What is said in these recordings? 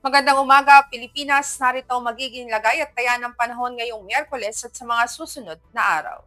Magandang umaga, Pilipinas. Narito ang magiging lagay at taya ng panahon ngayong Miyerkules at sa mga susunod na araw.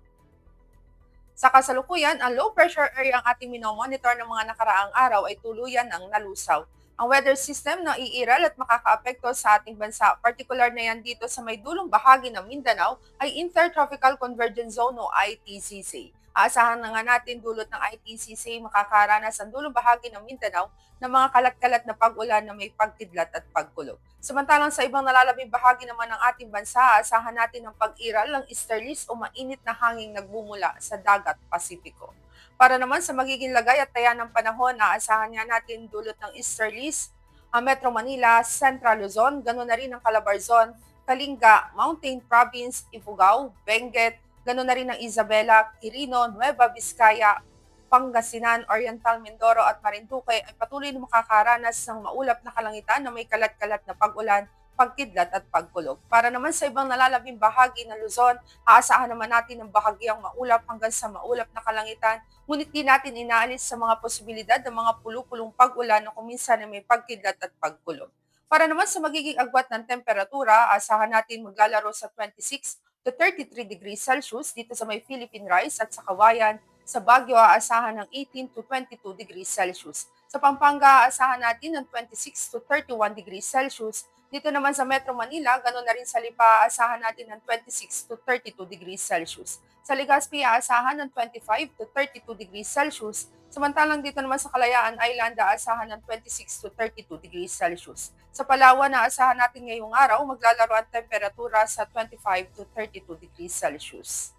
Sa kasalukuyan, ang low pressure area ang ating minomonitor ng mga nakaraang araw ay tuluyan ng nalusaw. Ang weather system na iiral at makakaapekto sa ating bansa, particular na yan dito sa may dulong bahagi ng Mindanao, ay Intertropical Convergence Zone o ITCZ. Aasahan na nga natin dulot ng ITCZ makakaranas ang dulong bahagi ng Mindanao ng mga kalat-kalat na pag-ulan na may pagkidlat at pagkulog. Samantalang sa ibang nalalabing bahagi naman ng ating bansa, aasahan natin ang pag-iral ng easterlies o mainit na hanging nagbumula sa dagat Pasipiko. Para naman sa magiging lagay at taya ng panahon, aasahan nga natin dulot ng easterlies ang Metro Manila, Central Luzon, ganoon na rin ang Calabarzon, Kalinga, Mountain Province, Ifugao, Benguet, ganoon na rin ang Isabela, Quirino, Nueva Vizcaya, Pangasinan, Oriental Mindoro at Marinduque ay patuloy na makakaranas ng maulap na kalangitan na may kalat-kalat na pag-ulan, pagkidlat at pagkulog. Para naman sa ibang nalalabing bahagi ng Luzon, aasahan naman natin ng bahagyang maulap hanggang sa maulap na kalangitan, ngunit di natin inaalis sa mga posibilidad ng mga pulupulong pag-ulan na kuminsan na may pagkidlat at pagkulog. Para naman sa magiging agwat ng temperatura, aasahan natin maglalaro sa 26 to 33 degrees Celsius dito sa may Philippine Rice at sa Kawayan. Sa Baguio, aasahan ng 18 to 22 degrees Celsius. Sa Pampanga, aasahan natin ng 26 to 31 degrees Celsius. Dito naman sa Metro Manila, ganoon na rin sa Lipa, aasahan natin ng 26 to 32 degrees Celsius. Sa Legazpi, aasahan ng 25 to 32 degrees Celsius. Samantalang dito naman sa Kalayaan Island, aasahan ng 26 to 32 degrees Celsius. Sa Palawan, aasahan natin ngayong araw, maglalaro ang temperatura sa 25 to 32 degrees Celsius.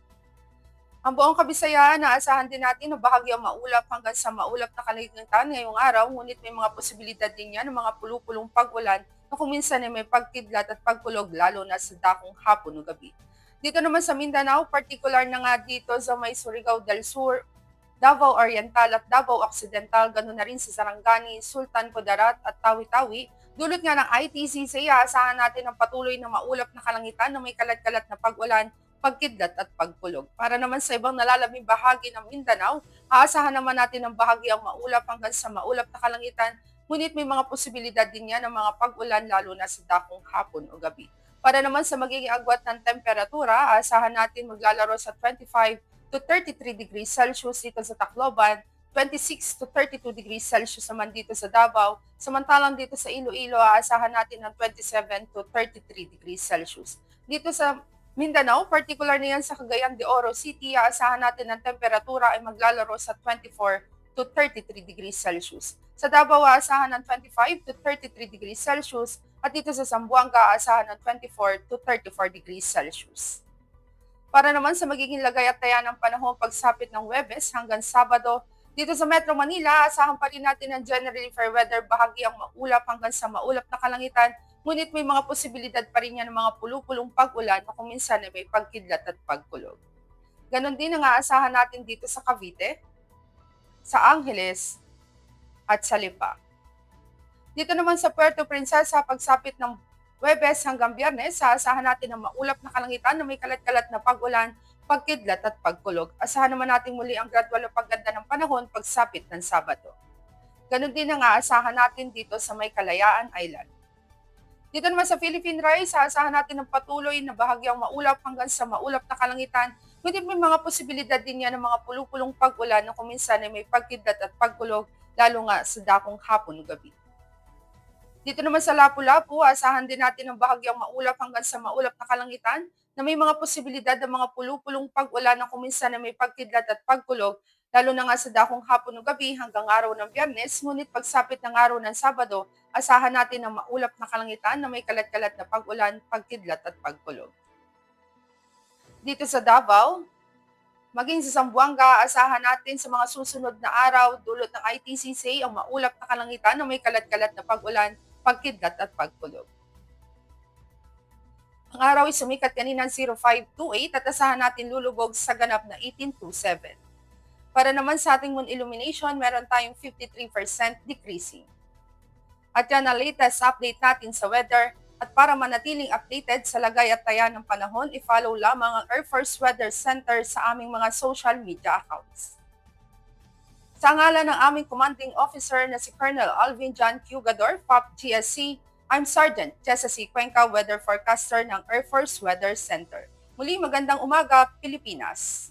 Ang buong Kabisayaan, naasahan din natin na bahagyang maulap hanggang sa maulap na kalangitan ngayong araw, ngunit may mga posibilidad din yan ng mga pulupulong pag-ulan na kuminsan ay may pagkidlat at pagkulog lalo na sa dakong hapon o gabi. Dito naman sa Mindanao, particular na nga dito sa may Surigao del Sur, Davao Oriental at Davao Occidental, ganoon na rin sa Sarangani, Sultan Kudarat at Tawi-Tawi, dulot nga ng ITCC, aasahan natin ang patuloy na maulap na kalangitan na may kalat-kalat na pag-ulan, pagkidlat at pagkulog. Para naman sa ibang nalalabing bahagi ng Mindanao, aasahan naman natin ang bahagyang maulap hanggang sa maulap na kalangitan, ngunit may mga posibilidad din yan ng mga pag-ulan lalo na sa dakong hapon o gabi. Para naman sa magiging agwat ng temperatura, aasahan natin maglalaro sa 25 to 33 degrees Celsius dito sa Tacloban, 26 to 32 degrees Celsius naman dito sa Davao, samantalang dito sa Iloilo, aasahan natin ng 27 to 33 degrees Celsius. Dito sa Mindanao, particular na yan sa Cagayan de Oro City, aasahan natin ang temperatura ay maglalaro sa 24 to 33 degrees Celsius. Sa Davao, aasahan ng 25 to 33 degrees Celsius at dito sa Zamboanga, aasahan ng 24 to 34 degrees Celsius. Para naman sa magiging lagay at taya ng panahon pagsapit ng Huwebes hanggang Sabado, dito sa Metro Manila, asahan pa rin natin ang generally fair weather, bahagyang maulap hanggang sa maulap na kalangitan, ngunit may mga posibilidad pa rin yan ng mga pulupulong pag-ulan na kuminsan ay may pagkidlat at pagkulog. Ganon din ang aasahan natin dito sa Cavite, sa Angeles, at sa Lipa. Dito naman sa Puerto Princesa, pagsapit ng Huwebes hanggang Biyernes, aasahan natin ang maulap na kalangitan na may kalat-kalat na pag-ulan, pagkidlat at pagkulog. Asahan naman natin muli ang gradual na pagganda ng panahon pagsapit ng Sabado. Ganon din ang aasahan natin dito sa may Kalayaan Island. Dito naman sa Philippine Rice, aasahan natin ng patuloy na bahagyang maulap hanggang sa maulap na kalangitan, ngunit may mga posibilidad din yan ng mga pulupulong pag-ulan na kuminsan ay may pagkidlat at pagkulog, lalo nga sa dakong hapon o gabi. Dito naman sa Lapu-Lapu, asahan din natin ang bahagyang maulap hanggang sa maulap na kalangitan na may mga posibilidad ng mga pulupulong pag-ulan na kuminsan na may pagkidlat at pagkulog, lalo na nga sa dakong hapon o gabi hanggang araw ng Biyernes, ngunit pagsapit ng araw ng Sabado, asahan natin ang maulap na kalangitan na may kalat-kalat na pag-ulan, pagkidlat at pagkulog. Dito sa Davao, maging sa Zamboanga, asahan natin sa mga susunod na araw dulot ng ITCC ang maulap na kalangitan na may kalat-kalat na pag-ulan, pagkidlat at pagkulog. Ang araw ay sumikat kanina ng 0528 at asahan natin lulubog sa ganap na 1827. Para naman sa ating moon illumination, meron tayong 53% decreasing. At yan ang latest update natin sa weather. At para manatiling updated sa lagay at taya ng panahon, i-follow lamang ang Air Force Weather Center sa aming mga social media accounts. Sa ngalan ng aming commanding officer na si Colonel Alvin John Cugador, POP GSC, I'm Sergeant Jessa C. Cuenca, weather forecaster ng Air Force Weather Center. Muli magandang umaga, Pilipinas.